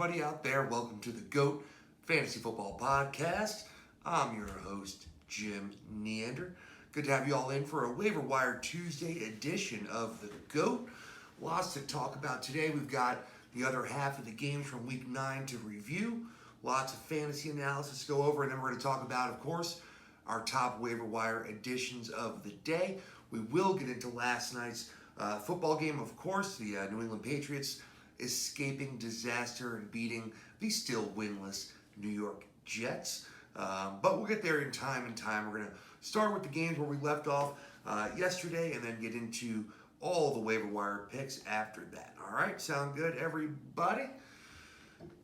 everybody out there. Welcome to the GOAT Fantasy Football Podcast. I'm your host, Jim Neander. Good to have you all in for a Waiver Wire Tuesday edition of the GOAT. Lots to talk about today. We've got the other half of the games from Week 9 to review. Lots of fantasy analysis to go over, and then we're going to talk about, of course, our top Waiver Wire editions of the day. We will get into last night's football game, of course, the New England Patriots escaping disaster and beating the still winless New York Jets. But we'll get there in time. We're going to start with the games where we left off yesterday and then get into all the waiver wire picks after that. All right, sound good, everybody?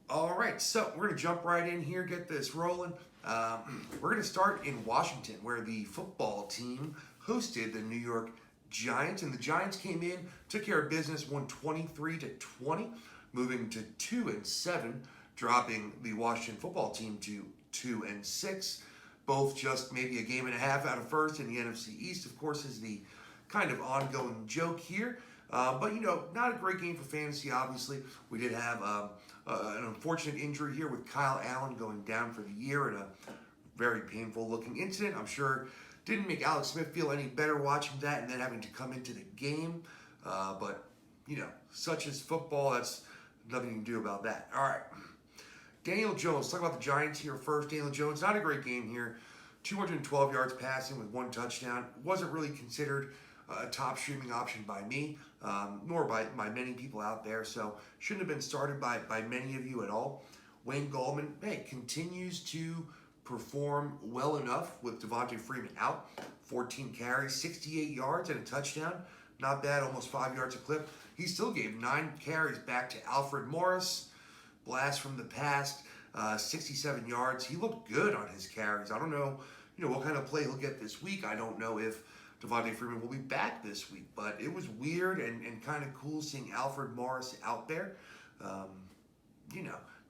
All right, so we're going to jump right in here, get this rolling. We're going to start in Washington, where the football team hosted the New York Giants, and the Giants came in, took care of business, won 23-20, moving to 2-7, dropping the Washington football team to 2-6. Both just maybe a game and a half out of first in the NFC East, of course, is the kind of ongoing joke here. But, not a great game for fantasy, obviously. We did have an unfortunate injury here with Kyle Allen going down for the year in a very painful-looking incident. I'm sure didn't make Alex Smith feel any better watching that and then having to come into the game. But, such is football. That's nothing you can do about that. All right. Daniel Jones. Let's talk about the Giants here first. Daniel Jones, not a great game here. 212 yards passing with 1 touchdown. Wasn't really considered a top streaming option by me, nor by many people out there. So shouldn't have been started by many of you at all. Wayne Gallman, continues to perform well enough with Devontae Freeman out. 14 carries, 68 yards, and a touchdown. Not bad, almost 5 yards a clip. He still gave 9 carries back to Alfred Morris. Blast from the past, 67 yards. He looked good on his carries. I don't know, what kind of play he'll get this week. I don't know if Devontae Freeman will be back this week, but it was weird and kind of cool seeing Alfred Morris out there.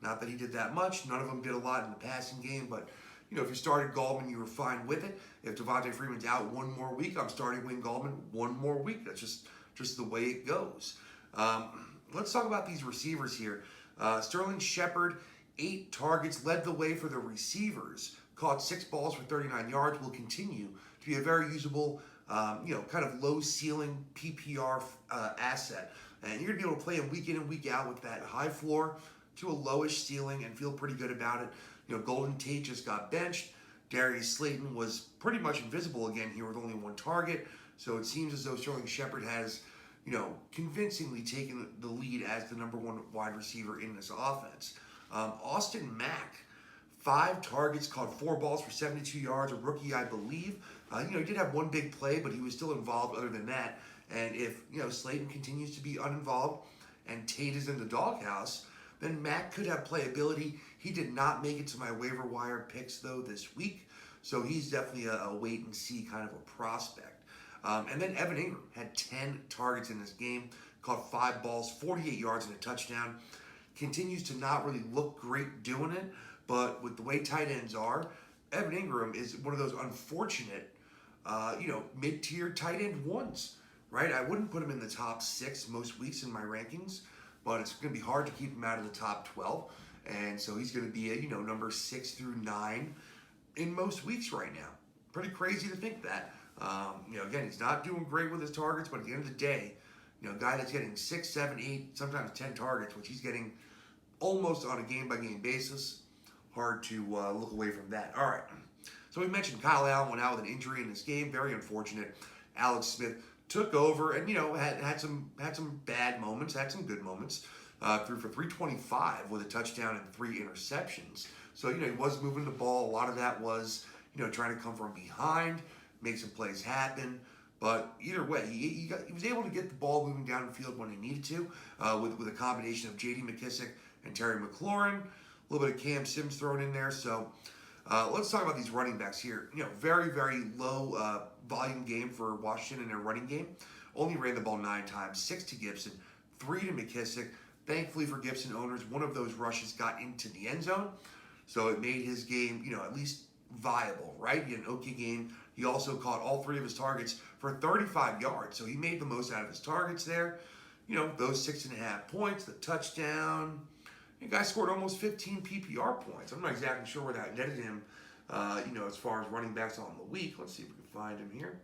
Not that he did that much. None of them did a lot in the passing game, but if you started Gallman, you were fine with it. If Devontae Freeman's out one more week, I'm starting Wayne Gallman one more week. That's just the way it goes. Let's talk about these receivers here. Sterling Shepard, 8 targets, led the way for the receivers. Caught 6 balls for 39 yards. Will continue to be a very usable, kind of low ceiling PPR asset. And you're going to be able to play him week in and week out with that high floor to a lowish ceiling and feel pretty good about it. Golden Tate just got benched. Darius Slayton was pretty much invisible again here with only 1 target. So it seems as though Sterling Shepard has, convincingly taken the lead as the number 1 wide receiver in this offense. Austin Mack, 5 targets, caught 4 balls for 72 yards, a rookie, I believe. He did have 1 big play, but he was still involved other than that. And if, Slayton continues to be uninvolved and Tate is in the doghouse, then Mack could have playability. He did not make it to my waiver wire picks, though, this week. So he's definitely a wait-and-see kind of a prospect. And then Evan Ingram had 10 targets in this game, caught 5 balls, 48 yards, and a touchdown. Continues to not really look great doing it, but with the way tight ends are, Evan Ingram is one of those unfortunate, mid-tier tight end ones, right? I wouldn't put him in the top 6 most weeks in my rankings, but it's going to be hard to keep him out of the top 12. And so he's going to be number 6 through 9 in most weeks right now. Pretty crazy to think that. Again, he's not doing great with his targets, but at the end of the day, a guy that's getting 6, 7, 8, sometimes 10 targets, which he's getting almost on a game-by-game basis, hard to look away from that. All right. So we mentioned Kyle Allen went out with an injury in this game. Very unfortunate. Alex Smith took over and, had some bad moments, had some good moments. Threw for 325 with a touchdown and 3 interceptions. So, he was moving the ball. A lot of that was, trying to come from behind, make some plays happen. But either way, he was able to get the ball moving down the field when he needed to with a combination of J.D. McKissick and Terry McLaurin. A little bit of Cam Sims thrown in there. So let's talk about these running backs here. Very, very low volume game for Washington in their running game. Only ran the ball 9 times, 6 to Gibson, 3 to McKissick. Thankfully for Gibson owners, one of those rushes got into the end zone. So it made his game, at least viable, right? He had an okay game. He also caught all 3 of his targets for 35 yards. So he made the most out of his targets there. Those 6.5 points, the touchdown, The guy scored almost 15 PPR points. I'm not exactly sure where that netted him, as far as running backs on the week. Let's see if we can find him here.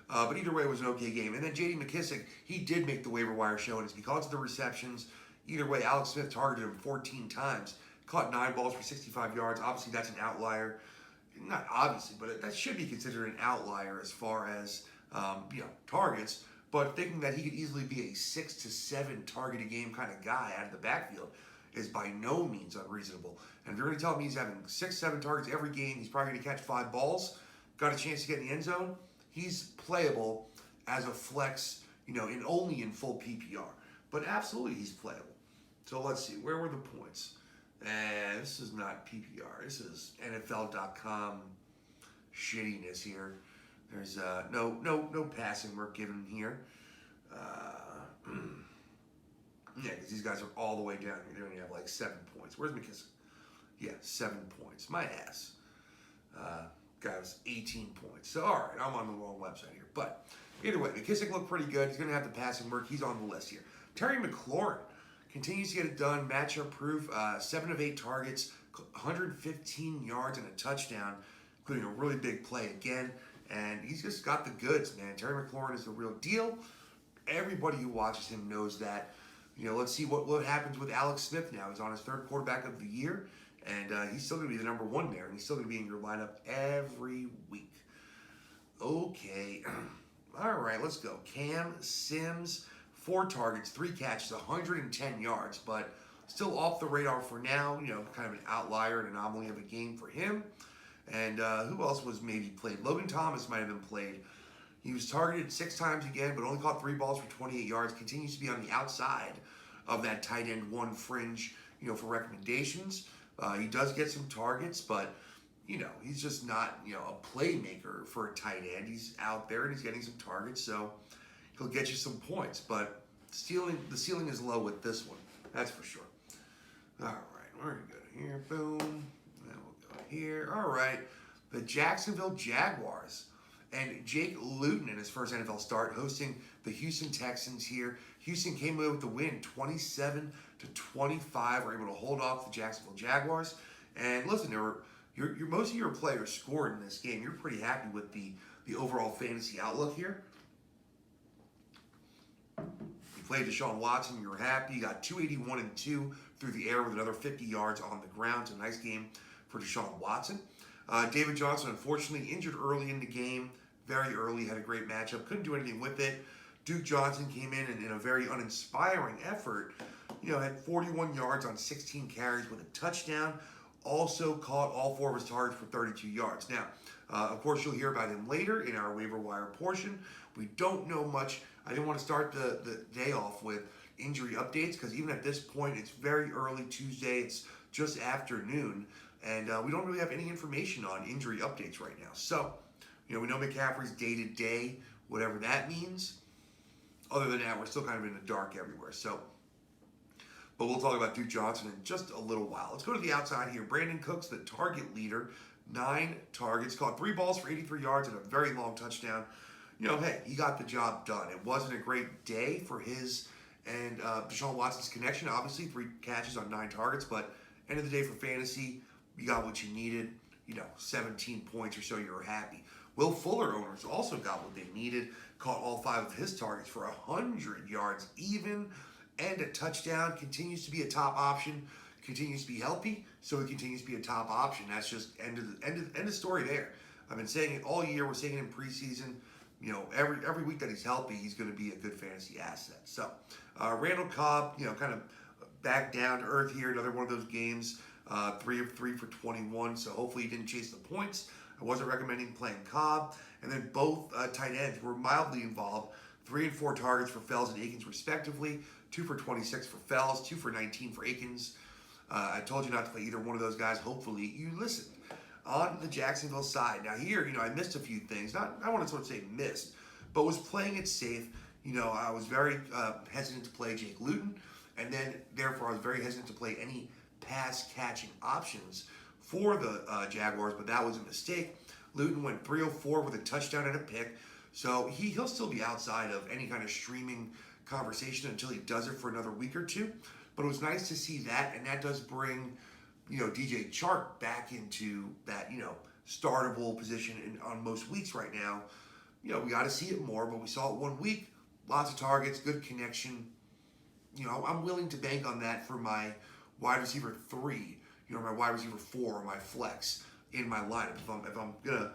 But either way, it was an okay game. And then J.D. McKissic, he did make the waiver wire show, and it's because of the receptions. Either way, Alex Smith targeted him 14 times, caught 9 balls for 65 yards. Obviously, that's an outlier. Not obviously, but that should be considered an outlier as far as targets. But thinking that he could easily be a 6 to 7 target a game kind of guy out of the backfield is by no means unreasonable. And if you're going to tell me he's having 6, 7 targets every game, he's probably going to catch 5 balls, got a chance to get in the end zone, he's playable as a flex, only in full PPR. But absolutely, he's playable. So let's see, where were the points? This is not PPR. This is NFL.com shittiness here. There's no passing work given here. Because these guys are all the way down here. They only have like 7 points. Where's McKissic? Yeah, 7 points. My ass. Guy was 18 points. So, all right, I'm on the wrong website here. But either way, McKissic looked pretty good. He's going to have the passing work. He's on the list here. Terry McLaurin continues to get it done. Matchup proof. 7 of 8 targets, 115 yards and a touchdown, including a really big play again. And he's just got the goods, man. Terry McLaurin is the real deal. Everybody who watches him knows that. Let's see what happens with Alex Smith now. He's on his 3rd quarterback of the year. And he's still going to be the number 1 there. And he's still going to be in your lineup every week. Okay. All right, let's go. Cam Sims, 4 targets, 3 catches, 110 yards. But still off the radar for now. Kind of an outlier, an anomaly of a game for him. And who else was maybe played? Logan Thomas might have been played. He was targeted 6 times again, but only caught 3 balls for 28 yards. Continues to be on the outside of that tight end 1 fringe, for recommendations. He does get some targets, but, he's just not, a playmaker for a tight end. He's out there and he's getting some targets, so he'll get you some points. But the ceiling is low with this one. That's for sure. All right, we're going to go here. Boom. And we'll go here. All right. The Jacksonville Jaguars. And Jake Luton in his first NFL start hosting the Houston Texans here. Houston came away with the win, 27-25. Were able to hold off the Jacksonville Jaguars. And listen, most of your players scored in this game. You're pretty happy with the overall fantasy outlook here. You played Deshaun Watson. You were happy. You got 281 and 2 through the air with another 50 yards on the ground. It's a nice game for Deshaun Watson. David Johnson, unfortunately, injured early in the game. Very early, had a great matchup. Couldn't do anything with it. Duke Johnson came in and in a very uninspiring effort, had 41 yards on 16 carries with a touchdown. Also caught all 4 of his targets for 32 yards. Now, of course, you'll hear about him later in our waiver wire portion. We don't know much. I didn't want to start the day off with injury updates because even at this point, it's very early Tuesday. It's just afternoon. And we don't really have any information on injury updates right now. So, we know McCaffrey's day-to-day, whatever that means. Other than that, we're still kind of in the dark everywhere. So, but we'll talk about Duke Johnson in just a little while. Let's go to the outside here. Brandon Cooks, the target leader, 9 targets, caught 3 balls for 83 yards and a very long touchdown. Hey, he got the job done. It wasn't a great day for his and Deshaun Watson's connection. Obviously, 3 catches on 9 targets, but end of the day for fantasy, you got what you needed. 17 points or so, you were happy. Will Fuller owners also got what they needed. Caught all 5 of his targets for 100 yards even and a touchdown. Continues to be a top option. Continues to be healthy, so he continues to be a top option. That's just end of story there. I've been saying it all year. We're saying it in preseason. Every week that he's healthy, he's going to be a good fantasy asset. So, Randall Cobb, kind of back down to earth here. Another one of those games. 3 of 3 for 21, so hopefully he didn't chase the points. I wasn't recommending playing Cobb. And then both tight ends were mildly involved. 3 and 4 targets for Fells and Akins respectively. 2 for 26 for Fells, 2 for 19 for Akins. I told you not to play either one of those guys. Hopefully you listened. On the Jacksonville side, now here, I missed a few things. I want to sort of say missed, but was playing it safe. I was very hesitant to play Jake Luton. And then, therefore, I was very hesitant to play any pass-catching options for the Jaguars, but that was a mistake. Luton went 304 with a touchdown and a pick, so he'll still be outside of any kind of streaming conversation until he does it for another week or two. But it was nice to see that, and that does bring, DJ Chark back into that, startable position on most weeks right now. We got to see it more, but we saw it 1 week. Lots of targets, good connection. I'm willing to bank on that for my wide receiver 3, my wide receiver 4, or my flex in my lineup. If I'm gonna,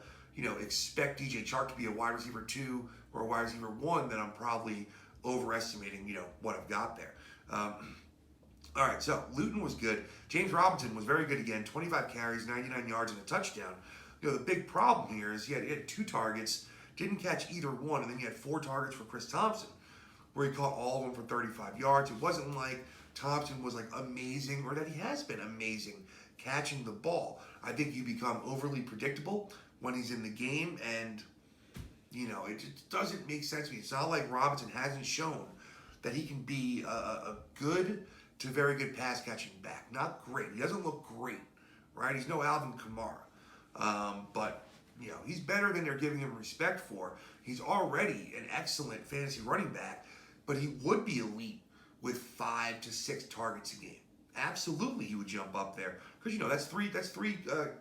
expect DJ Chark to be a wide receiver 2 or a wide receiver 1, then I'm probably overestimating, what I've got there. All right, so Luton was good. James Robinson was very good again. 25 carries, 99 yards, and a touchdown. The big problem here is he had 2 targets, didn't catch either one, and then he had 4 targets for Chris Thompson, where he caught all of them for 35 yards. It wasn't like Thompson was like amazing, or that he has been amazing catching the ball. I think you become overly predictable when he's in the game, and it just doesn't make sense to me. It's not like Robinson hasn't shown that he can be a good to very good pass catching back. Not great. He doesn't look great, right? He's no Alvin Kamara, but he's better than they're giving him respect for. He's already an excellent fantasy running back, but he would be elite with 5 to 6 targets a game. Absolutely, he would jump up there because that's three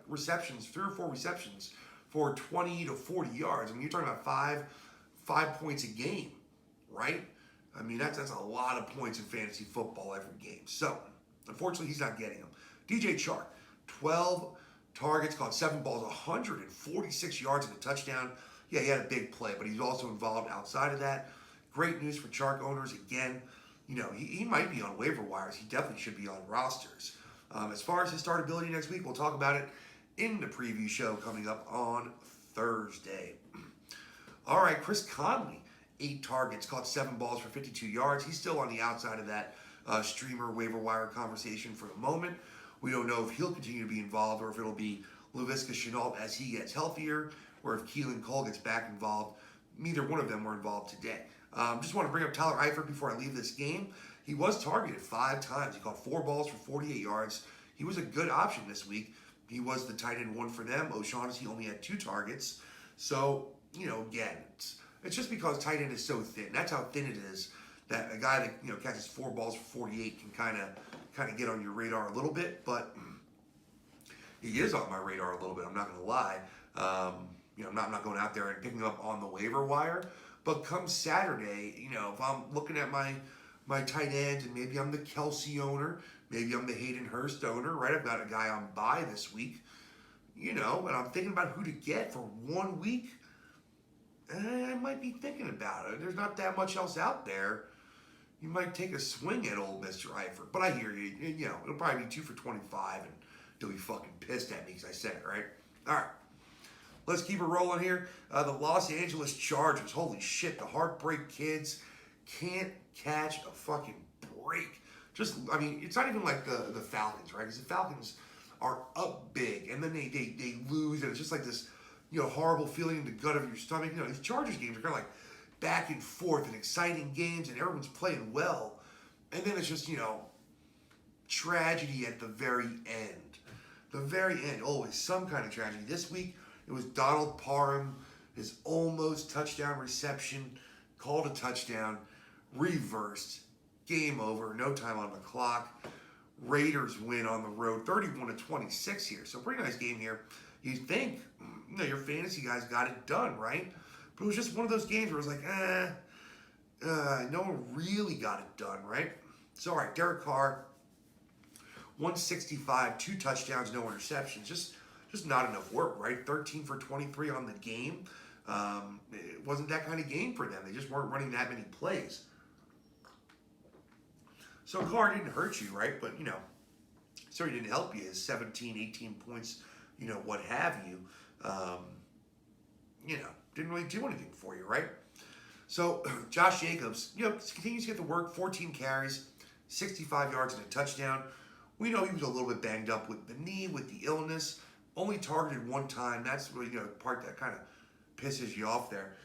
receptions, 3 or 4 receptions for 20 to 40 yards. I mean, you're talking about five points a game, right? I mean, that's a lot of points in fantasy football every game. So, unfortunately, he's not getting them. DJ Chark, 12 targets, caught 7 balls, 146 yards and a touchdown. Yeah, he had a big play, but he's also involved outside of that. Great news for Chark owners. Again, he might be on waiver wires. He definitely should be on rosters. As far as his startability next week, we'll talk about it in the preview show coming up on Thursday. All right, Chris Conley, 8 targets, caught 7 balls for 52 yards. He's still on the outside of that streamer waiver wire conversation for the moment. We don't know if he'll continue to be involved or if it'll be Laviska Shenault as he gets healthier, or if Keelan Cole gets back involved. Neither one of them were involved today. Just want to bring up Tyler Eifert before I leave this game. He was targeted 5 times. He caught 4 balls for 48 yards. He was a good option this week. He was the tight end 1 for them. O'Shaughnessy only had 2 targets. So, again, it's just because tight end is so thin. That's how thin it is, that a guy that catches 4 balls for 48 can kind of get on your radar a little bit. But he is on my radar a little bit. I'm not going to lie. I'm not going out there and picking him up on the waiver wire. But come Saturday, if I'm looking at my tight ends, and maybe I'm the Kelsey owner, maybe I'm the Hayden Hurst owner, right? I've got a guy on bye this week, and I'm thinking about who to get for 1 week. I might be thinking about it. There's not that much else out there. You might take a swing at old Mr. Eifert. But I hear you. It'll probably be 2 for 25, and he'll be fucking pissed at me because I said it, right? All right. Let's keep it rolling here. The Los Angeles Chargers. Holy shit, the Heartbreak Kids can't catch a fucking break. It's not even like the Falcons, right? Because the Falcons are up big, and then they lose, and it's just like this, horrible feeling in the gut of your stomach. These Chargers games are kind of like back and forth and exciting games, and everyone's playing well. And then it's just, tragedy at the very end. The very end, always some kind of tragedy. This week, it was Donald Parham, his almost touchdown reception, called a touchdown, reversed, game over, no time on the clock. Raiders win on the road, 31-26 here. So pretty nice game here. You think, your fantasy guys got it done, right? But it was just one of those games where it was like, no one really got it done, right? So, all right, Derek Carr, 165, 2 touchdowns, no interceptions. Just not enough work, right? 13 for 23 on the game. It wasn't that kind of game for them. They just weren't running that many plays. So Carr didn't hurt you, right? But, so he didn't help you. His 17, 18 points, what have you. Didn't really do anything for you, right? So Josh Jacobs, continues to get the work. 14 carries, 65 yards and a touchdown. We know he was a little bit banged up with the knee, with the illness. Only targeted 1 time. That's really, the part that kind of pisses you off there.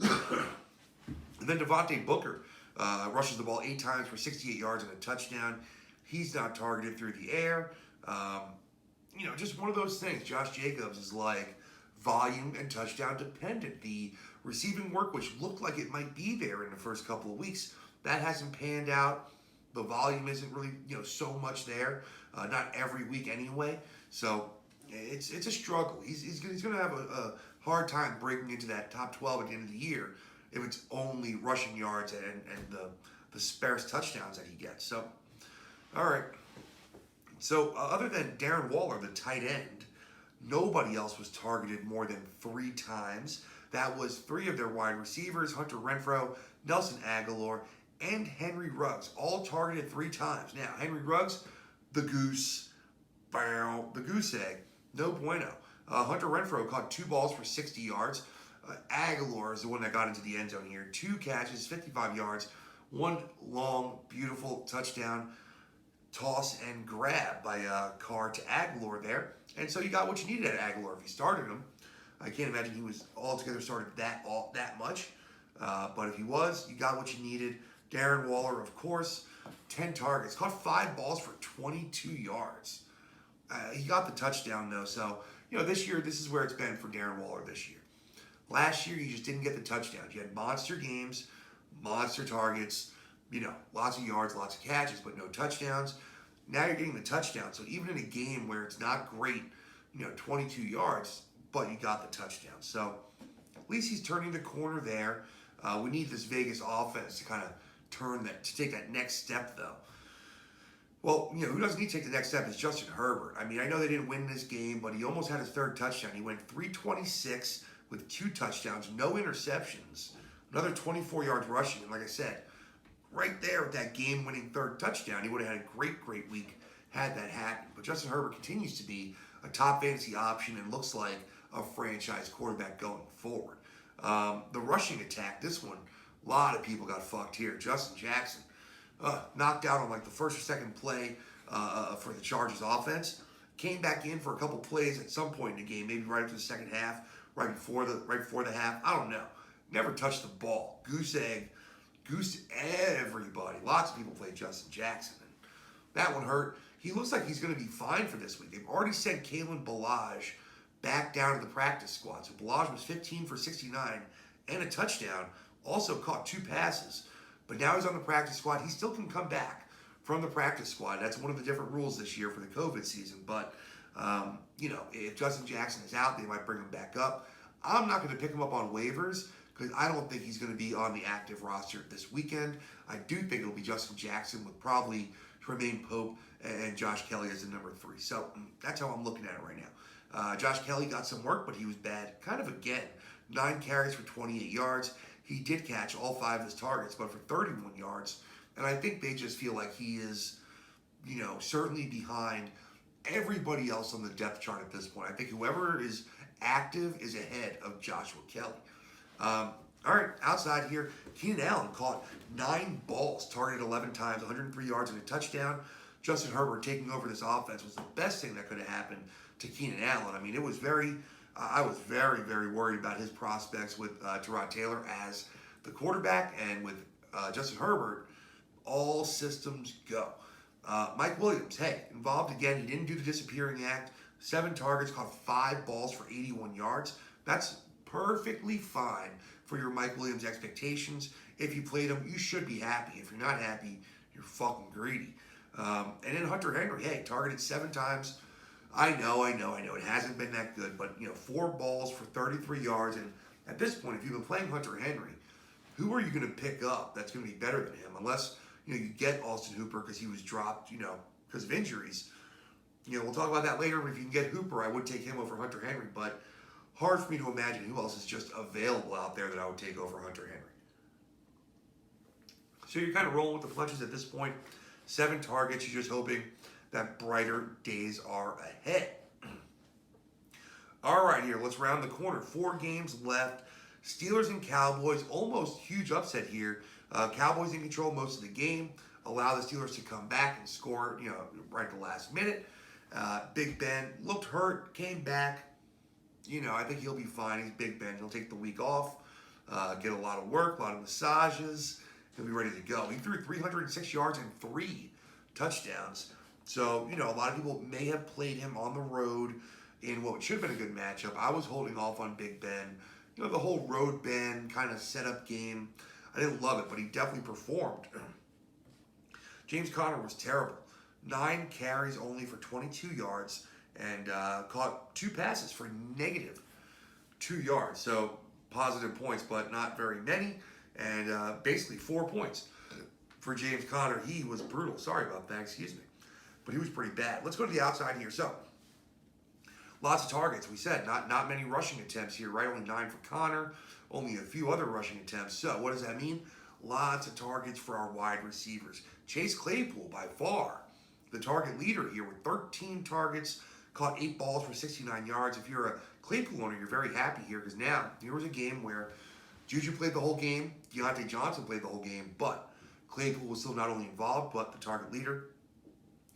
And then Devontae Booker rushes the ball 8 times for 68 yards and a touchdown. He's not targeted through the air. Just one of those things. Josh Jacobs is like volume and touchdown dependent. The receiving work, which looked like it might be there in the first couple of weeks, that hasn't panned out. the volume isn't really, so much there. Not every week anyway. So it's a struggle. He's going to have a hard time breaking into that top 12 at the end of the year if it's only rushing yards and the sparse touchdowns that he gets. So, all right. So other than Darren Waller, the tight end, nobody else was targeted more than 3 times. That was 3 of their wide receivers, Hunter Renfrow, Nelson Aguilar, and Henry Ruggs, all targeted 3 times. Now, Henry Ruggs, the goose egg, no bueno. Hunter Renfrow caught 2 balls for 60 yards. Aguilar is the one that got into the end zone here. 2 catches, 55 yards, 1 long, beautiful touchdown toss and grab by Carr to Aguilar there. And so you got what you needed at Aguilar if you started him. I can't imagine he was altogether started that much. But if he was, you got what you needed. Darren Waller, of course, 10 targets, caught 5 balls for 22 yards. He got the touchdown, though. So, this year, this is where it's been for Darren Waller this year. Last year, you just didn't get the touchdowns. You had monster games, monster targets, lots of yards, lots of catches, but no touchdowns. Now you're getting the touchdown. So even in a game where it's not great, 22 yards, but you got the touchdown. So at least he's turning the corner there. We need this Vegas offense to kind of to take that next step, though. Well, who doesn't need to take the next step is Justin Herbert. I mean, I know they didn't win this game, but he almost had his 3rd touchdown. He went 326 with 2 touchdowns, no interceptions, another 24 yards rushing. And like I said, right there with that game-winning 3rd touchdown, he would have had a great week had that happened. But Justin Herbert continues to be a top fantasy option and looks like a franchise quarterback going forward. The rushing attack, this one, a lot of people got fucked here. Justin Jackson knocked out on like the first or 2nd play for the Chargers offense. Came back in for a couple plays at some point in the game, maybe right after the 2nd half, right before the half. I don't know. Never touched the ball. Goosed everybody. Lots of people played Justin Jackson. And that one hurt. He looks like he's going to be fine for this week. They've already sent Kalen Ballage back down to the practice squad. So Ballage was 15 for 69 and a touchdown. Also caught 2 passes. But now he's on the practice squad. He still can come back from the practice squad. That's one of the different rules this year for the COVID season. But, if Justin Jackson is out, they might bring him back up. I'm not going to pick him up on waivers because I don't think he's going to be on the active roster this weekend. I do think it'll be Justin Jackson with probably Tremaine Pope and Josh Kelly as the number 3. So that's how I'm looking at it right now. Josh Kelly got some work, but he was bad kind of again. 9 carries for 28 yards. He did catch all 5 of his targets, but for 31 yards. And I think they just feel like he is, certainly behind everybody else on the depth chart at this point. I think whoever is active is ahead of Joshua Kelly. All right, outside here, Keenan Allen caught 9 balls, targeted 11 times, 103 yards and a touchdown. Justin Herbert taking over this offense was the best thing that could have happened to Keenan Allen. I mean, I was very, very worried about his prospects with Tyrod Taylor as the quarterback, and with Justin Herbert, all systems go. Mike Williams, involved again. He didn't do the disappearing act. 7 targets, caught 5 balls for 81 yards. That's perfectly fine for your Mike Williams expectations. If you played him, you should be happy. If you're not happy, you're fucking greedy. And then Hunter Henry, targeted 7 times. I know. It hasn't been that good, but 4 balls for 33 yards. And at this point, if you've been playing Hunter Henry, who are you going to pick up that's going to be better than him? Unless you get Austin Hooper because he was dropped, because of injuries. We'll talk about that later. If you can get Hooper, I would take him over Hunter Henry, but hard for me to imagine who else is just available out there that I would take over Hunter Henry. So you're kind of rolling with the punches at this point. 7 targets. You're just hoping that brighter days are ahead. All right, here, let's round the corner. 4 games left. Steelers and Cowboys, almost huge upset here. Cowboys in control most of the game. Allow the Steelers to come back and score, right at the last minute. Big Ben looked hurt, came back. I think he'll be fine. He's Big Ben. He'll take the week off, get a lot of work, a lot of massages. He'll be ready to go. He threw 306 yards and 3 touchdowns. So, a lot of people may have played him on the road in what should have been a good matchup. I was holding off on Big Ben. The whole road Ben kind of setup game. I didn't love it, but he definitely performed. James Conner was terrible. 9 carries only for 22 yards and caught 2 passes for negative 2 yards. So positive points, but not very many. And basically 4 points for James Conner. He was brutal. Sorry about that, excuse me. But he was pretty bad. Let's go to the outside here. So lots of targets. We said not many rushing attempts here, right? Only 9 for Conner. Only a few other rushing attempts. So what does that mean? Lots of targets for our wide receivers. Chase Claypool, by far, the target leader here with 13 targets, caught 8 balls for 69 yards. If you're a Claypool owner, you're very happy here because now here was a game where Juju played the whole game, Deontay Johnson played the whole game, but Claypool was still not only involved, but the target leader.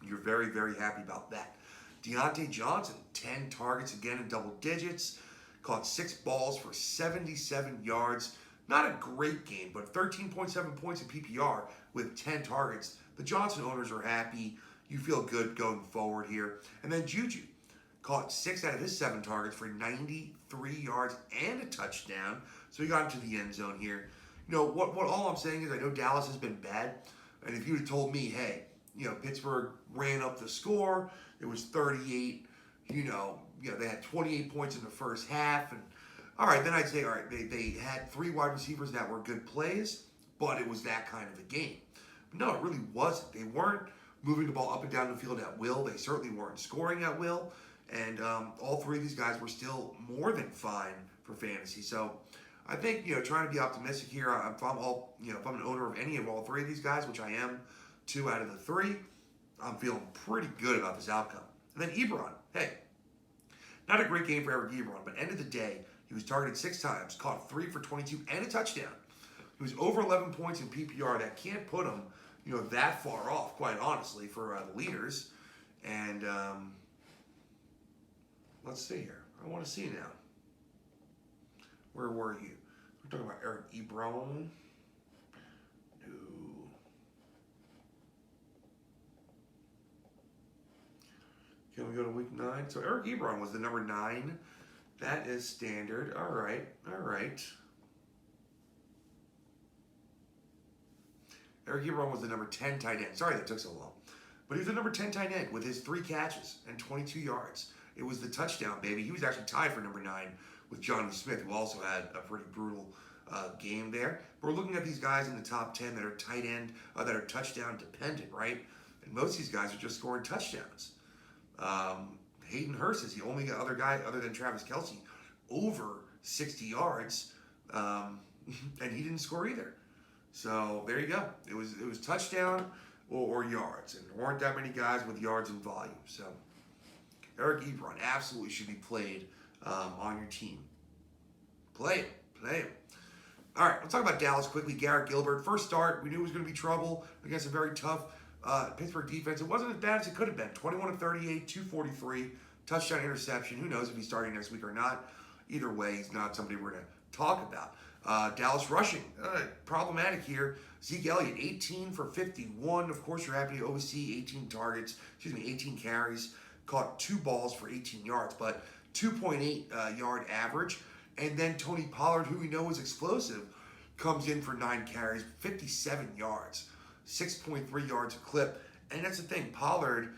You're very, very happy about that. Deontay Johnson, 10 targets again in double digits, caught 6 balls for 77 yards. Not a great game, but 13.7 points in PPR with 10 targets. The Johnson owners are happy. You feel good going forward here. And then Juju caught 6 out of his 7 targets for 93 yards and a touchdown. So he got into the end zone here. You know, what all I'm saying is I know Dallas has been bad. And if you had told me, hey, you know, Pittsburgh ran up the score, it was 38, you know, they had 28 points in the first half, and all right, then I'd say, all right, they had 3 wide receivers that were good plays, but it was that kind of a game. But no, it really wasn't. They weren't moving the ball up and down the field at will. They certainly weren't scoring at will, and all 3 of these guys were still more than fine for fantasy. So I think, you know, trying to be optimistic here, if I'm an owner of any of all 3 of these guys, which I am 2 out of the 3, I'm feeling pretty good about this outcome. And then Ebron, hey, not a great game for Eric Ebron, but end of the day, he was targeted 6 times, caught 3 for 22 and a touchdown. He was over 11 points in PPR. That can't put him, you know, that far off, quite honestly, for the leaders. And let's see here. I want to see now. Where were you? We're talking about Eric Ebron. No. Can we go to week 9? So Eric Ebron was the number 9. That is standard. All right. Eric Ebron was the number 10 tight end. Sorry that took so long. But he was the number 10 tight end with his 3 catches and 22 yards. It was the touchdown, baby. He was actually tied for number 9 with Jonnu Smith, who also had a pretty brutal game there. But we're looking at these guys in the top 10 that are tight end, that are touchdown dependent, right? And most of these guys are just scoring touchdowns. Hayden Hurst is the only other guy other than Travis Kelce over 60 yards, and he didn't score either. So there you go. It was touchdown or yards, and there weren't that many guys with yards and volume. So Eric Ebron absolutely should be played on your team. Play him. All right, let's talk about Dallas quickly. Garrett Gilbert, first start, we knew it was going to be trouble against a very tough Pittsburgh defense. It wasn't as bad as it could have been. 21 of 38, 243, touchdown, interception. Who knows if he's starting next week or not. Either way, he's not somebody we're going to talk about. Dallas rushing, problematic here. Zeke Elliott, 18 for 51. Of course, you're happy to oversee 18 carries, caught 2 balls for 18 yards, but 2.8 yard average. And then Tony Pollard, who we know is explosive, comes in for 9 carries, 57 yards, 6.3 yards a clip. And that's the thing, Pollard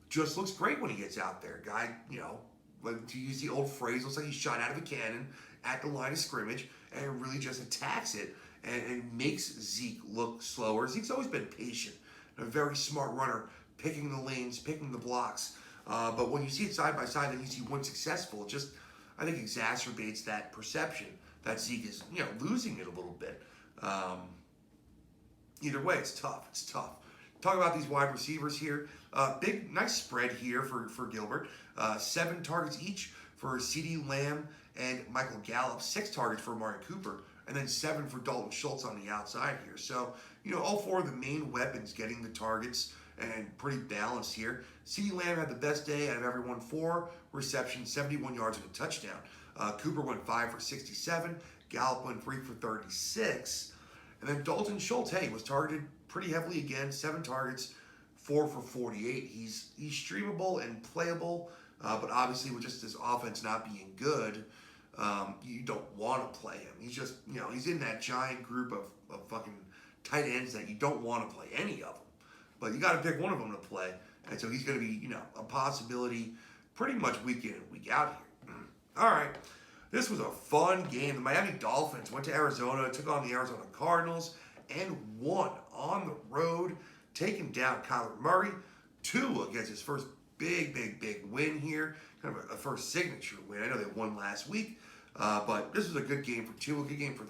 just looks great when he gets out there. Guy, you know, like to use the old phrase, looks like he's shot out of a cannon at the line of scrimmage and really just attacks it and makes Zeke look slower. Zeke's always been patient, a very smart runner, picking the lanes, picking the blocks. But when you see it side by side and you see one successful, it just, I think, exacerbates that perception that Zeke is, you know, losing it a little bit. Either way, it's tough. Talk about these wide receivers here. Big, nice spread here for Gilbert. 7 targets each for CeeDee Lamb and Michael Gallup. 6 targets for Amari Cooper. And then 7 for Dalton Schultz on the outside here. So, you know, all 4 of the main weapons getting the targets and pretty balanced here. CeeDee Lamb had the best day out of everyone. 4 receptions, 71 yards and a touchdown. Cooper went 5 for 67. Gallup went 3 for 36. And then Dalton Schultz, hey, was targeted pretty heavily again. 7 targets, 4 for 48. He's streamable and playable, but obviously with just his offense not being good, you don't want to play him. He's just, you know, he's in that giant group of fucking tight ends that you don't want to play any of them. but you got to pick one of them to play. And so he's going to be, a possibility pretty much week in and week out here. All right. This was a fun game. The Miami Dolphins went to Arizona, took on the Arizona Cardinals, and won on the road, taking down Kyler Murray. Tua gets his first big win here. Kind of a first signature win. I know they won last week, but this was a good game for Tua, a good game for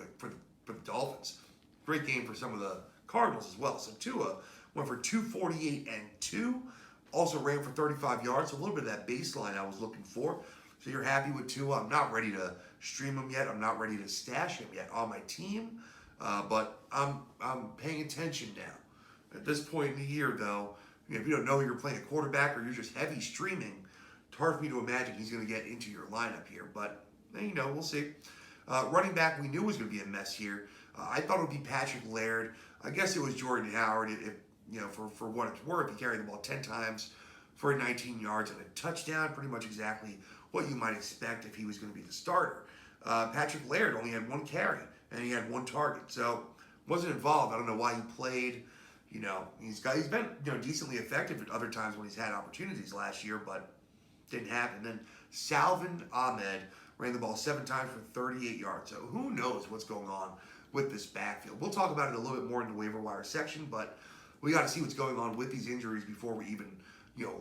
the Dolphins. Great game for some of the Cardinals as well. So Tua went for 248 and 2. Also ran for 35 yards. So a little bit of that baseline I was looking for. So you're happy with Tua. I'm not ready to stream him yet. I'm not ready to stash him yet on my team. But I'm paying attention now. At this point in the year, though, if you don't know you're playing a quarterback or you're just heavy streaming, it's hard for me to imagine he's going to get into your lineup here. But, we'll see. Running back, we knew was going to be a mess here. I thought it would be Patrick Laird. I guess it was Jordan Howard. For what it's worth, he carried the ball 10 times for 19 yards and a touchdown. Pretty much exactly what you might expect if he was going to be the starter. Patrick Laird only had 1 carry, and he had 1 target. So, wasn't involved. I don't know why he played. He's been decently effective at other times when he's had opportunities last year, but didn't happen. Then Salvin Ahmed ran the ball 7 times for 38 yards. So who knows what's going on with this backfield. We'll talk about it a little bit more in the waiver wire section, but we got to see what's going on with these injuries before we even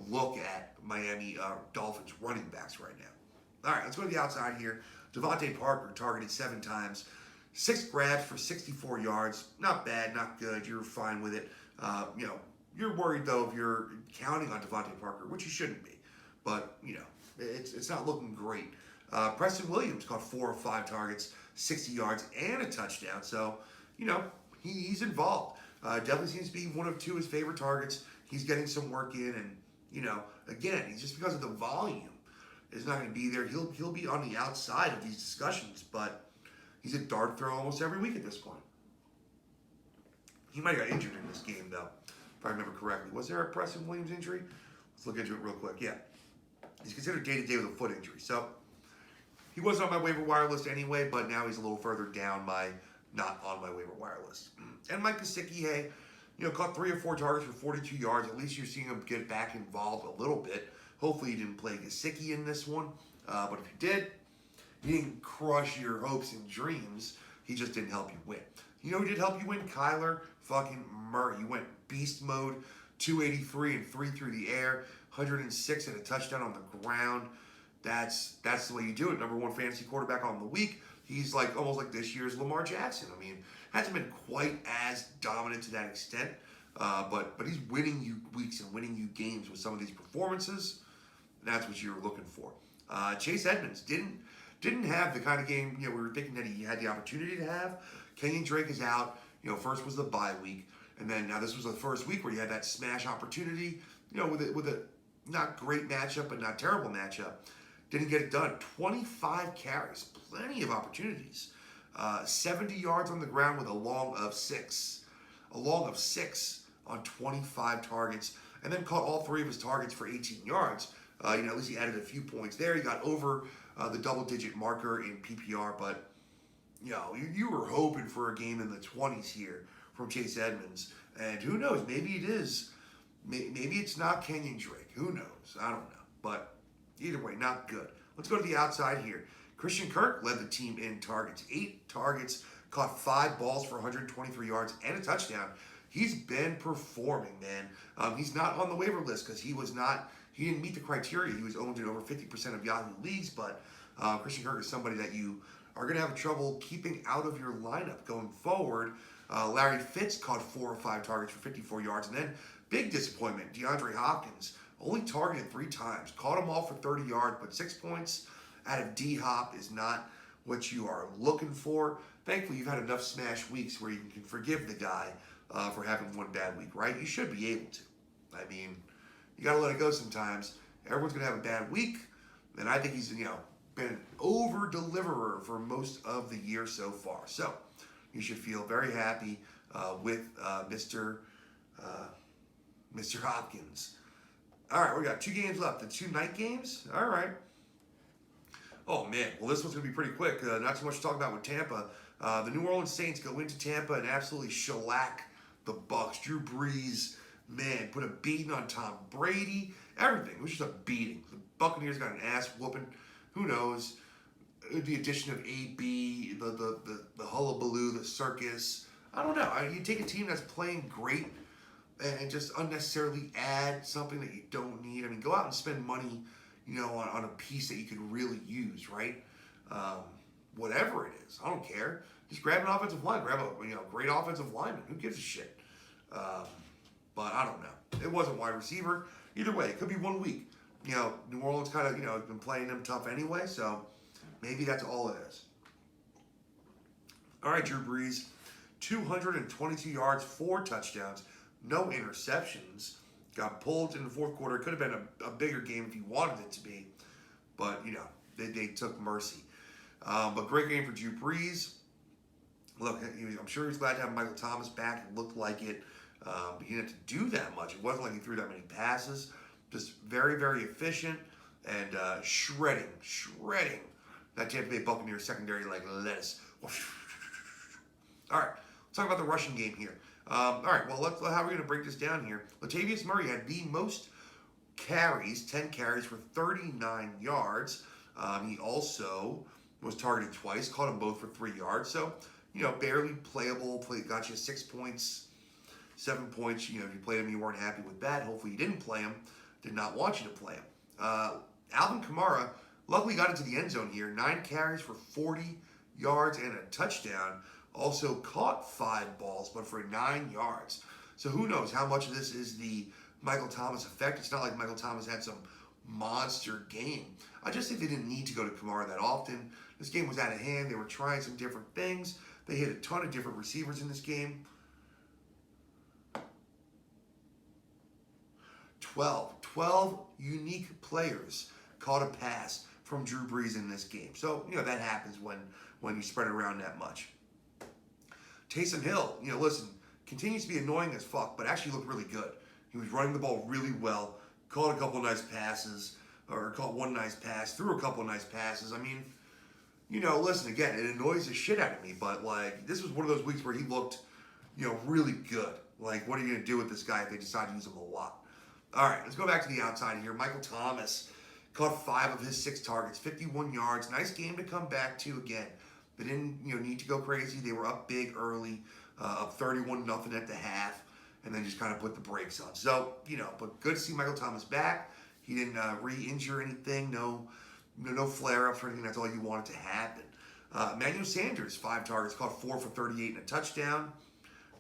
look at Miami Dolphins running backs right now. All right, let's go to the outside here. Devontae Parker targeted 7 times. 6 grabs for 64 yards. Not bad, not good. You're fine with it. You're worried, though, if you're counting on Devontae Parker, which you shouldn't be. But, it's not looking great. Preston Williams caught 4 of 5 targets, 60 yards, and a touchdown. So, he's involved. Definitely seems to be one of 2 of his favorite targets. He's getting some work in, and, again, he's just because of the volume is not going to be there. He'll be on the outside of these discussions, but he's a dart throw almost every week at this point. He might have got injured in this game, though, if I remember correctly. Was there a Preston Williams injury? Let's look into it real quick. Yeah. He's considered day-to-day with a foot injury. So he was on my waiver wire list anyway, but now he's a little further down not on my waiver wire list. And Mike Gesicki, caught 3 or 4 targets for 42 yards. At least you're seeing him get back involved a little bit. Hopefully you didn't play Gesicki in this one. But if you did, he didn't crush your hopes and dreams. He just didn't help you win. Who did help you win? Kyler fucking Murray. He went beast mode, 283 and 3 through the air, 106 and a touchdown on the ground. That's the way you do it. Number 1 fantasy quarterback on the week. He's almost like this year's Lamar Jackson. I mean, hasn't been quite as dominant to that extent, but he's winning you weeks and winning you games with some of these performances. That's what you're looking for. Chase Edmonds didn't have the kind of game we were thinking that he had the opportunity to have. Kenyon Drake is out. First was the bye week, and then now this was the first week where you had that smash opportunity. With a not great matchup but not terrible matchup. Didn't get it done. 25 carries, plenty of opportunities. 70 yards on the ground with a long of 6. A long of 6 on 25 targets, and then caught all 3 of his targets for 18 yards. At least he added a few points there. He got over the double-digit marker in PPR, but you were hoping for a game in the 20s here from Chase Edmonds, and who knows? Maybe it is. Maybe it's not Kenyon Drake. Who knows? I don't know. But either way, not good. Let's go to the outside here. Christian Kirk led the team in targets. 8 targets, caught 5 balls for 123 yards and a touchdown. He's been performing, man. He's not on the waiver list because he didn't meet the criteria. He was owned in over 50% of Yahoo leagues, but Christian Kirk is somebody that you are going to have trouble keeping out of your lineup going forward. Larry Fitz caught 4 or 5 targets for 54 yards, and then big disappointment, DeAndre Hopkins only targeted 3 times, caught them all for 30 yards, but 6 points out of D-Hop is not what you are looking for. Thankfully, you've had enough smash weeks where you can forgive the guy for having one bad week, right? You should be able to. I mean, you got to let it go sometimes. Everyone's going to have a bad week, and I think he's, been an over-deliverer for most of the year so far. So, you should feel very happy with Mr. Hopkins. All right, we got 2 games left. The 2 night games? All right. Oh, man. Well, this one's going to be pretty quick. Not too much to talk about with Tampa. The New Orleans Saints go into Tampa and absolutely shellac the Bucs. Drew Brees man, put a beating on Tom Brady. Everything. It was just a beating. The Buccaneers got an ass whooping. Who knows? The addition of AB, the hullabaloo, the circus. I don't know. You take a team that's playing great and just unnecessarily add something that you don't need. I mean, go out and spend money, on a piece that you could really use, right? Whatever it is, I don't care. Just grab an offensive line, grab a great offensive lineman. Who gives a shit? But I don't know. It wasn't wide receiver. Either way, it could be 1 week. New Orleans kind of has been playing them tough anyway, so maybe that's all it is. All right, Drew Brees, 222 yards, 4 touchdowns, no interceptions. Got pulled in the fourth quarter. It could have been a bigger game if you wanted it to be, but they took mercy. But great game for Drew Brees. Look, I'm sure he's glad to have Michael Thomas back. It looked like it. But he didn't have to do that much. It wasn't like he threw that many passes. Just very, very efficient and shredding that Tampa Bay Buccaneers secondary like lettuce. All right, let's talk about the rushing game here. All right, well, how are we going to break this down here? Latavius Murray had the most carries, 10 carries for 39 yards. He also was targeted twice, caught them both for 3 yards. So, barely playable. Got you 6 points, 7 points. If you played him, you weren't happy with that. Hopefully you didn't play him. Did not want you to play him. Alvin Kamara luckily got into the end zone here. 9 carries for 40 yards and a touchdown. Also caught 5 balls, but for 9 yards. So who knows how much of this is the Michael Thomas effect. It's not like Michael Thomas had some monster game. I just think they didn't need to go to Kamara that often. This game was out of hand. They were trying some different things. They hit a ton of different receivers in this game. 12 unique players caught a pass from Drew Brees in this game. So, that happens when you spread it around that much. Taysom Hill, listen, continues to be annoying as fuck, but actually looked really good. He was running the ball really well, caught a couple nice passes, or caught one nice pass, threw a couple nice passes. I mean, listen, again, it annoys the shit out of me, but, this was one of those weeks where he looked, really good. What are you going to do with this guy if they decide to use him a lot? All right, let's go back to the outside here. Michael Thomas caught 5 of his 6 targets, 51 yards. Nice game to come back to again. They didn't, need to go crazy. They were up big early, up 31-0 at the half, and then just kind of put the brakes on. So, but good to see Michael Thomas back. He didn't re-injure anything. No flare-ups or anything. That's all you wanted to happen. Emmanuel Sanders, 5 targets, caught 4 for 38 and a touchdown.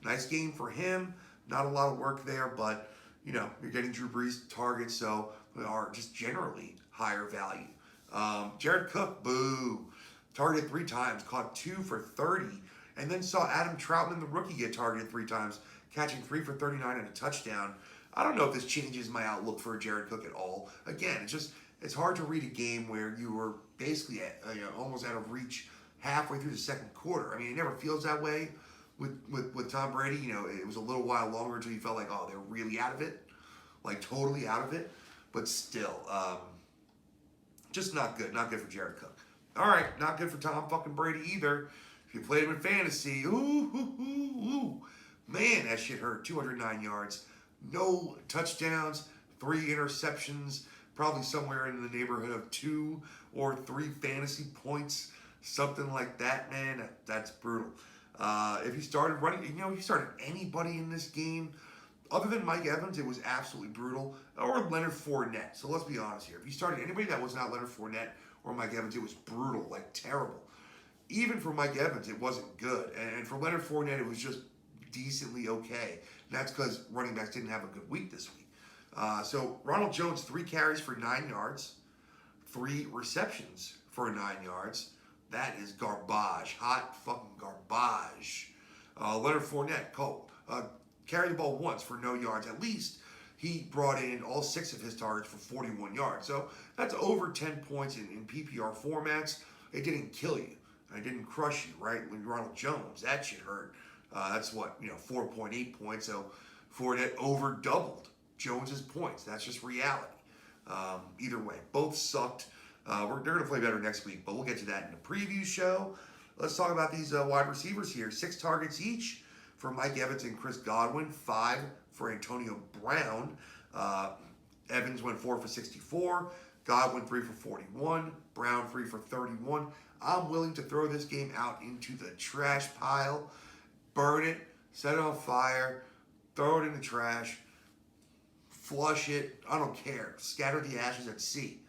Nice game for him. Not a lot of work there, but, you're getting Drew Brees targets, so they are just generally higher value. Jared Cook, boo. Targeted 3 times, caught 2 for 30, and then saw Adam Troutman, the rookie, get targeted 3 times, catching 3 for 39 and a touchdown. I don't know if this changes my outlook for Jared Cook at all. Again, it's hard to read a game where you were basically almost out of reach halfway through the second quarter. I mean, it never feels that way with Tom Brady. It was a little while longer until you felt like, oh, they're really out of it, totally out of it. But still, just not good. Not good for Jared Cook. All right, not good for Tom fucking Brady either. If you played him in fantasy, man, that shit hurt. 209 yards, no touchdowns, 3 interceptions, probably somewhere in the neighborhood of 2 or 3 fantasy points, something like that, man. That's brutal. If you started running, you started anybody in this game, other than Mike Evans, it was absolutely brutal, or Leonard Fournette. So let's be honest here. If you started anybody that was not Leonard Fournette or Mike Evans, it was brutal, terrible. Even for Mike Evans, it wasn't good. And for Leonard Fournette, it was just decently okay. And that's because running backs didn't have a good week this week. So Ronald Jones, 3 carries for 9 yards, 3 receptions for 9 yards. That is garbage. Hot fucking garbage. Leonard Fournette carried the ball once for no yards. At least he brought in all 6 of his targets for 41 yards. So that's over 10 points in PPR formats. It didn't kill you. It didn't crush you, right? When Ronald Jones, that shit hurt. That's 4.8 points. So Fournette over doubled Jones's points. That's just reality. Either way, both sucked. They're going to play better next week, but we'll get to that in the preview show. Let's talk about these wide receivers here. 6 targets each for Mike Evans and Chris Godwin. 5 for Antonio Brown. Evans went 4 for 64. Godwin 3 for 41. Brown 3 for 31. I'm willing to throw this game out into the trash pile, burn it, set it on fire, throw it in the trash, flush it. I don't care. Scatter the ashes at sea.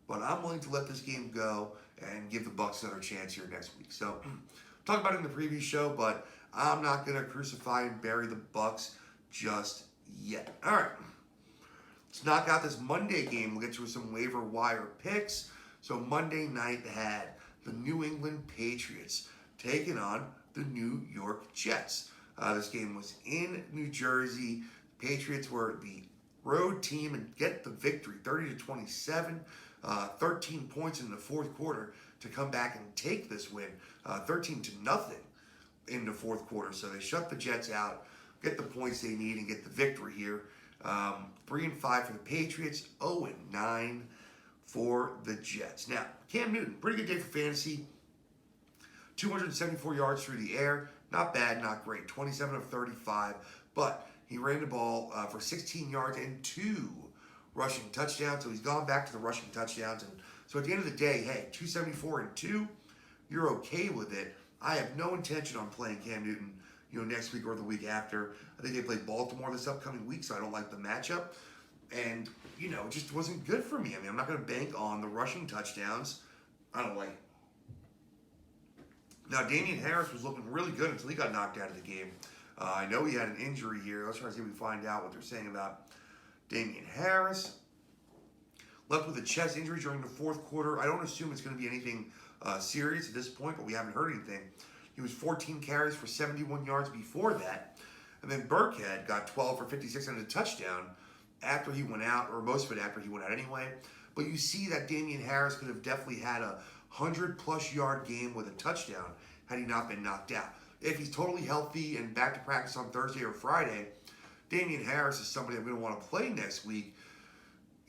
But I'm willing to let this game go and give the Bucs another chance here next week. So, talked about it in the previous show, but I'm not going to crucify and bury the Bucs just yet. All right. Let's knock out this Monday game. We'll get to some waiver wire picks. So Monday night had the New England Patriots taking on the New York Jets. This game was in New Jersey. Patriots were the road team and get the victory, 30-27, 13 points in the fourth quarter to come back and take this win, 13-0 in the fourth quarter. So they shut the Jets out, get the points they need, and get the victory here. 3-5 for the Patriots, 0-9 for the Jets. Now, Cam Newton, pretty good day for fantasy. 274 yards through the air. Not bad, not great. 27 of 35. But he ran the ball for 16 yards and 2 rushing touchdowns. So he's gone back to the rushing touchdowns. And so at the end of the day, hey, 274 and 2, you're okay with it. I have no intention on playing Cam Newton, next week or the week after. I think they play Baltimore this upcoming week, so I don't like the matchup. And, it just wasn't good for me. I mean, I'm not going to bank on the rushing touchdowns. I don't like it. Now, Damian Harris was looking really good until he got knocked out of the game. I know he had an injury here. Let's try to see if we can find out what they're saying about Damian Harris. Left with a chest injury during the fourth quarter. I don't assume it's going to be anything serious at this point, but we haven't heard anything. He was 14 carries for 71 yards before that. And then Burkhead got 12 for 56 and a touchdown after he went out, or most of it after he went out anyway. But you see that Damian Harris could have definitely had a 100-plus yard game with a touchdown had he not been knocked out. If he's totally healthy and back to practice on Thursday or Friday, Damian Harris is somebody I'm going to want to play next week.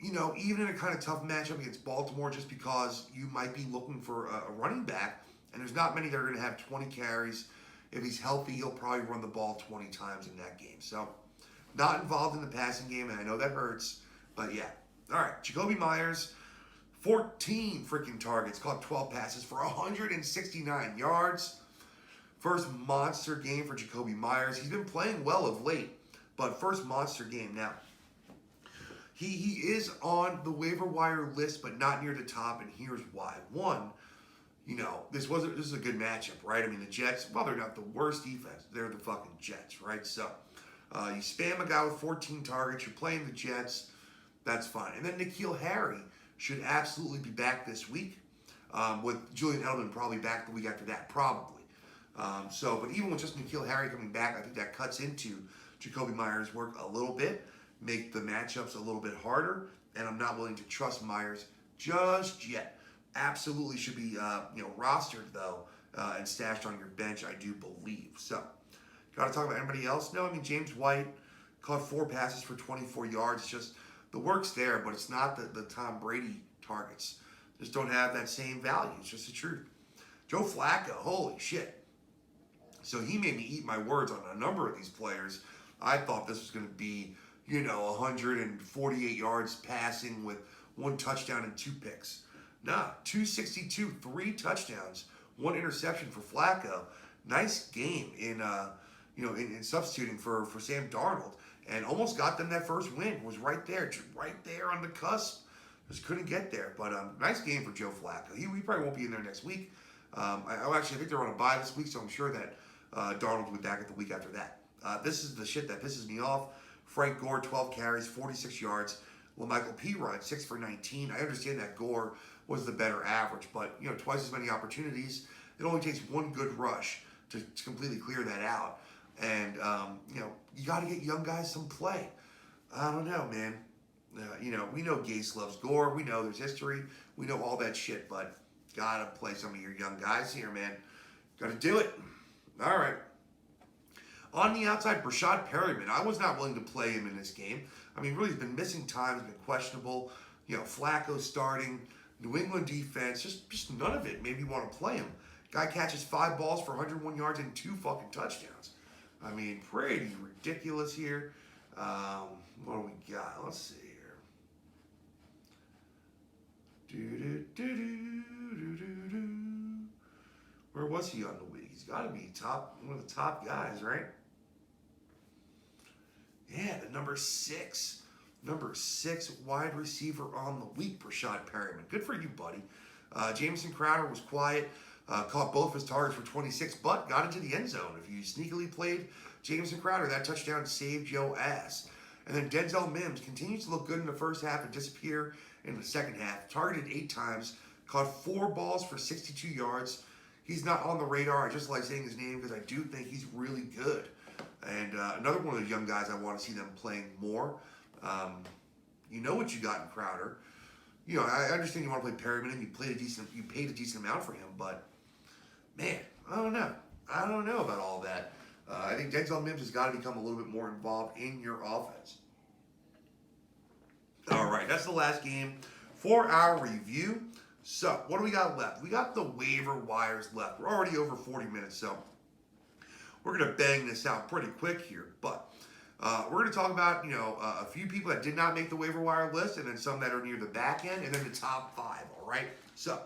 Even in a kind of tough matchup against Baltimore, just because you might be looking for a running back, and there's not many that are going to have 20 carries. If he's healthy, he'll probably run the ball 20 times in that game. So, not involved in the passing game, and I know that hurts, but yeah. All right, Jacoby Myers, 14 freaking targets, caught 12 passes for 169 yards. First monster game for Jacoby Myers. He's been playing well of late, but first monster game. Now, he is on the waiver wire list, but not near the top, and here's why. One, this is a good matchup, right? I mean, the Jets, well, they're not the worst defense. They're the fucking Jets, right? So, you spam a guy with 14 targets. You're playing the Jets. That's fine. And then N'Keal Harry should absolutely be back this week, with Julian Edelman probably back the week after that, probably. But even with just N'Keal Harry coming back, I think that cuts into Jacoby Myers' work a little bit, make the matchups a little bit harder, and I'm not willing to trust Myers just yet. Absolutely should be, rostered, though, and stashed on your bench, I do believe. So, got to talk about anybody else? No, I mean, James White caught 4 passes for 24 yards. It's just, the work's there, but it's not the Tom Brady targets. Just don't have that same value. It's just the truth. Joe Flacco, holy shit. So he made me eat my words on a number of these players. I thought this was going to be, 148 yards passing with 1 touchdown and 2 picks. Nah, 262, 3 touchdowns, 1 interception for Flacco. Nice game in substituting for Sam Darnold, and almost got them that first win. Was right there on the cusp. Just couldn't get there. But nice game for Joe Flacco. He probably won't be in there next week. I think they're on a bye this week, so I'm sure that Darnold will be back at the week after that. This is the shit that pisses me off. Frank Gore, 12 carries, 46 yards. LaMichael Pirine, 6 for 19. I understand that Gore was the better average, but twice as many opportunities. It only takes 1 good rush to completely clear that out. And you got to get young guys some play. I don't know, man. We know Gase loves Gore. We know there's history. We know all that shit, but gotta play some of your young guys here, man. Gotta do it. All right. On the outside, Brashad Perryman. I was not willing to play him in this game. I mean, really, he's been missing time. He's been questionable. Flacco starting. New England defense. Just none of it made me want to play him. Guy catches 5 balls for 101 yards and 2 fucking touchdowns. I mean, pretty ridiculous here. What do we got? Let's see here. Where was he on the week? He's got to be one of the top guys, right? Yeah, the number six wide receiver on the week, Rashad Perryman. Good for you, buddy. Jamison Crowder was quiet, caught both his targets for 26, but got into the end zone. If you sneakily played Jamison Crowder, that touchdown saved your ass. And then Denzel Mims continues to look good in the first half and disappear in the second half. Targeted 8 times, caught 4 balls for 62 yards. He's not on the radar. I just like saying his name because I do think he's really good. And another one of the young guys I want to see them playing more. You know what you got in Crowder. You know, I understand you want to play Perryman and you paid a decent amount for him, but man, I don't know. I don't know about all that. I think Denzel Mims has got to become a little bit more involved in your offense. All right, that's the last game for our review. So, what do we got left? We got the waiver wires left. We're already over 40 minutes, so we're going to bang this out pretty quick here. But we're going to talk about, a few people that did not make the waiver wire list, and then some that are near the back end, and then the top 5, all right? So,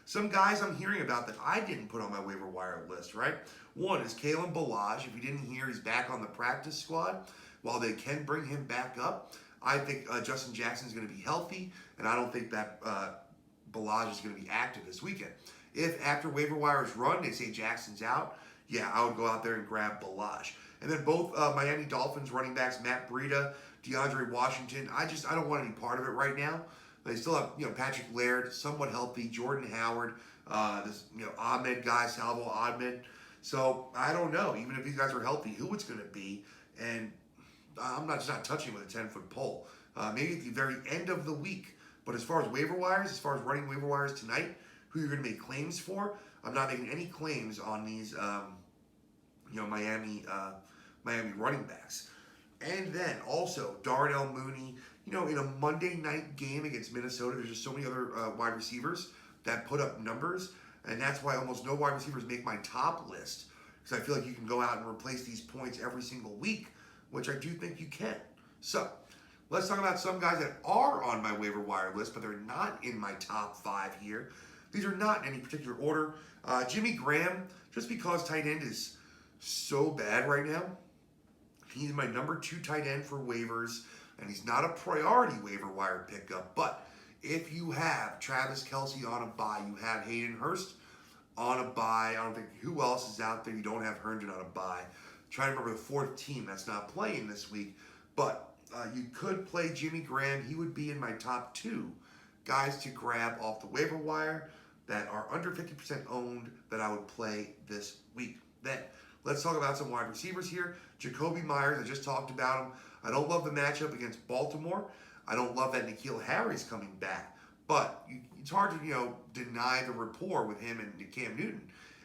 some guys I'm hearing about that I didn't put on my waiver wire list, right? One is Kalen Ballage. If you didn't hear, he's back on the practice squad. While they can bring him back up, I think Justin Jackson is going to be healthy, and I don't think that Ballage is going to be active this weekend. If after waiver wires run, they say Jackson's out, yeah, I would go out there and grab Ballage. And then both Miami Dolphins running backs, Matt Breida, DeAndre Washington, I don't want any part of it right now. They still have, Patrick Laird, somewhat healthy, Jordan Howard, this, Ahmed guy, Salvo Ahmed. So I don't know, even if these guys are healthy, who it's going to be. And I'm not touching with a 10-foot pole. Maybe at the very end of the week. But as far as waiver wires, as far as running waiver wires tonight, who you're going to make claims for, I'm not making any claims on these, Miami running backs. And then also Darnell Mooney, in a Monday night game against Minnesota, there's just so many other wide receivers that put up numbers. And that's why almost no wide receivers make my top list. Because I feel like you can go out and replace these points every single week, which I do think you can. So, let's talk about some guys that are on my waiver wire list, but they're not in my top 5 here. These are not in any particular order. Jimmy Graham, just because tight end is so bad right now, he's my number 2 tight end for waivers, and he's not a priority waiver wire pickup. But if you have Travis Kelce on a bye, you have Hayden Hurst on a bye. I don't think who else is out there. You don't have Herndon on a bye. Trying to remember the 4th team that's not playing this week, but you could play Jimmy Graham. He would be in my top 2 guys to grab off the waiver wire that are under 50% owned that I would play this week. Then, let's talk about some wide receivers here. Jacoby Myers, I just talked about him. I don't love the matchup against Baltimore. I don't love that N'Keal Harry's coming back. But it's hard to, deny the rapport with him and Cam Newton.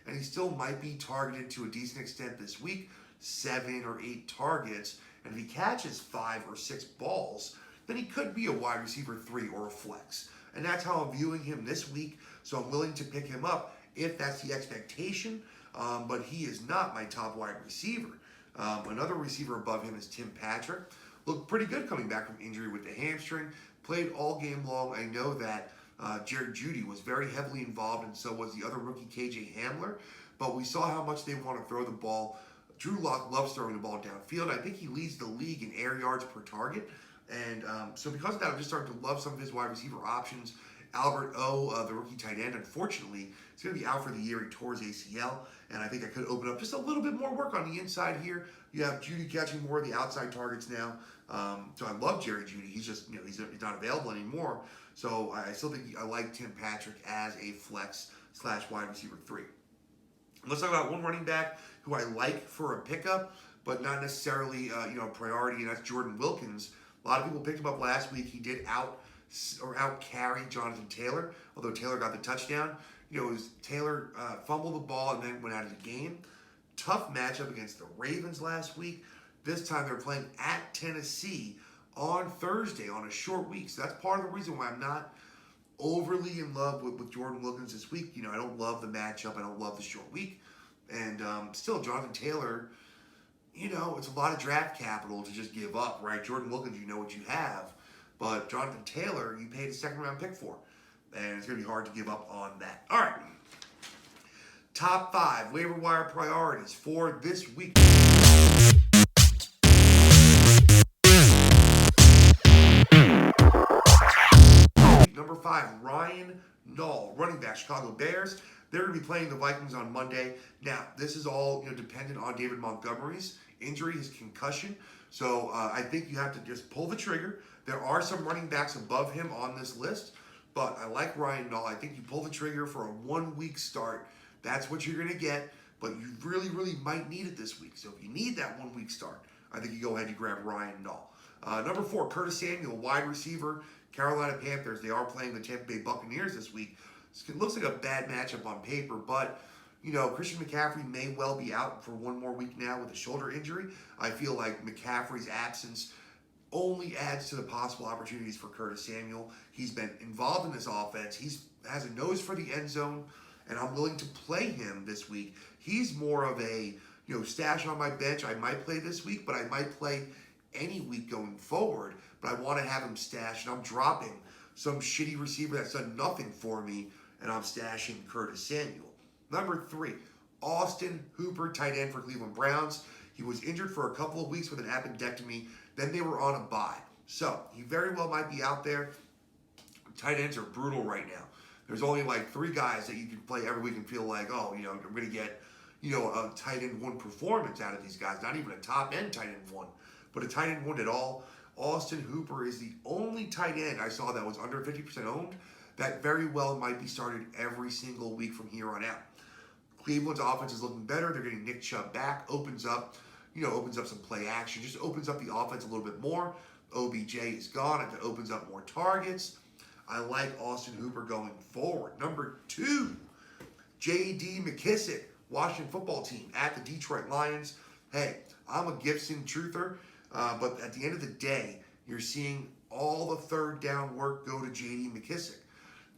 And he still might be targeted to a decent extent this week, 7 or 8 targets. And if he catches 5 or 6 balls, then he could be a wide receiver 3 or a flex. And that's how I'm viewing him this week. So I'm willing to pick him up if that's the expectation. But he is not my top wide receiver. Another receiver above him is Tim Patrick. Looked pretty good coming back from injury with the hamstring. Played all game long. I know that Jared Jeudy was very heavily involved, and so was the other rookie, KJ Hamler. But we saw how much they want to throw the ball. Drew Lock loves throwing the ball downfield. I think he leads the league in air yards per target. And so because of that, I'm just starting to love some of his wide receiver options. Albert O, the rookie tight end, unfortunately, is going to be out for the year. He tore his ACL, and I think I could open up just a little bit more work on the inside here. You have Jeudy catching more of the outside targets now. So I love Jerry Jeudy. He's just, he's not available anymore. So I still think I like Tim Patrick as a flex / wide receiver 3. Let's talk about one running back who I like for a pickup, but not necessarily, a priority, and that's Jordan Wilkins. A lot of people picked him up last week. He did out carry Jonathan Taylor, although Taylor got the touchdown. Taylor fumbled the ball and then went out of the game. Tough matchup against the Ravens last week. This time they're playing at Tennessee on Thursday on a short week. So that's part of the reason why I'm not overly in love with Jordan Wilkins this week. I don't love the matchup. I don't love the short week. And still, Jonathan Taylor, it's a lot of draft capital to just give up, right? Jordan Wilkins, you know what you have. But Jonathan Taylor, you paid a second-round pick for. And it's going to be hard to give up on that. All right. Top 5 waiver wire priorities for this week. Number 5, Ryan Nall, running back, Chicago Bears. They're going to be playing the Vikings on Monday. Now, this is all dependent on David Montgomery's injury, his concussion. So I think you have to just pull the trigger. There are some running backs above him on this list, but I like Ryan Nall. I think you pull the trigger for a 1-week start. That's what you're going to get, but you really, really might need it this week. So if you need that 1-week start, I think you go ahead and grab Ryan Nall. Number 4, Curtis Samuel, wide receiver, Carolina Panthers. They are playing the Tampa Bay Buccaneers this week. It looks like a bad matchup on paper, but Christian McCaffrey may well be out for 1 more week now with a shoulder injury. I feel like McCaffrey's absence only adds to the possible opportunities for Curtis Samuel. He's been involved in this offense. He has a nose for the end zone, and I'm willing to play him this week. He's more of a stash on my bench. I might play this week, but I might play any week going forward. But I want to have him stashed, and I'm dropping some shitty receiver that's done nothing for me, and I'm stashing Curtis Samuel. Number 3, Austin Hooper, tight end for Cleveland Browns. He was injured for a couple of weeks with an appendectomy. Then they were on a bye. So he very well might be out there. Tight ends are brutal right now. There's only like 3 guys that you can play every week and feel like, I'm going to get, a tight end 1 performance out of these guys. Not even a top end tight end 1, but a tight end 1 at all. Austin Hooper is the only tight end I saw that was under 50% owned that very well might be started every single week from here on out. Cleveland's offense is looking better. They're getting Nick Chubb back. Opens up some play action. Just opens up the offense a little bit more. OBJ is gone. It opens up more targets. I like Austin Hooper going forward. Number 2, J.D. McKissick, Washington football team at the Detroit Lions. Hey, I'm a Gibson truther, but at the end of the day, you're seeing all the third down work go to J.D. McKissick.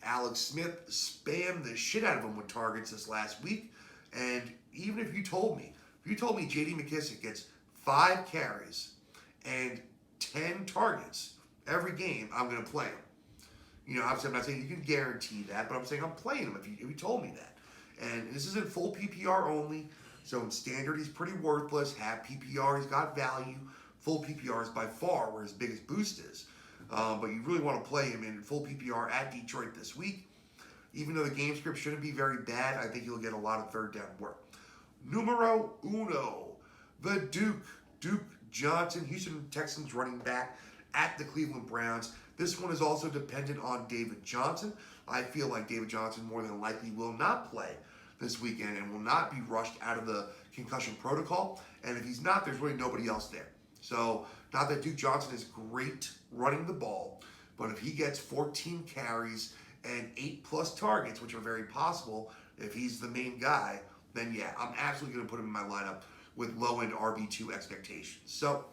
Alex Smith spammed the shit out of him with targets this last week, and even if you told me J.D. McKissick gets 5 carries and 10 targets every game, I'm going to play him. Obviously I'm not saying you can guarantee that, but I'm saying I'm playing him if you told me that. And this is in full PPR only, so in standard he's pretty worthless. Half PPR he's got value. Full PPR is by far where his biggest boost is. But you really want to play him in full PPR at Detroit this week. Even though the game script shouldn't be very bad, I think he'll get a lot of third down work. Numero 1, the Duke Johnson, Houston Texans running back at the Cleveland Browns. This one is also dependent on David Johnson. I feel like David Johnson more than likely will not play this weekend and will not be rushed out of the concussion protocol. And if he's not, there's really nobody else there. So, not that Duke Johnson is great running the ball, but if he gets 14 carries and 8+ targets, which are very possible if he's the main guy, then yeah, I'm absolutely going to put him in my lineup with low-end RB2 expectations. So,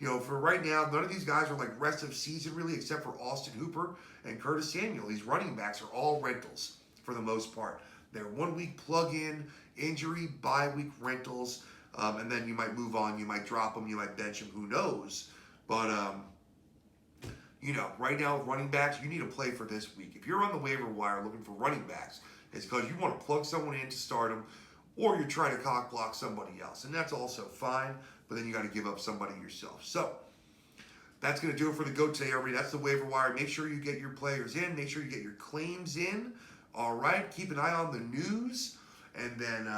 for right now, none of these guys are like rest of season really, except for Austin Hooper and Curtis Samuel. These running backs are all rentals for the most part. They're 1-week plug-in, injury, bye-week rentals, and then you might move on. You might drop them. You might bench them. Who knows? But, right now with running backs, you need to play for this week. If you're on the waiver wire looking for running backs, it's because you want to plug someone in to start them, or you're trying to cock block somebody else. And that's also fine, but then you got to give up somebody yourself. So that's going to do it for the GOAT today, everybody. That's the waiver wire. Make sure you get your players in. Make sure you get your claims in. All right. Keep an eye on the news. And then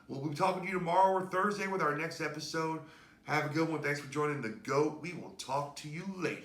we'll be talking to you tomorrow or Thursday with our next episode. Have a good one. Thanks for joining the GOAT. We will talk to you later.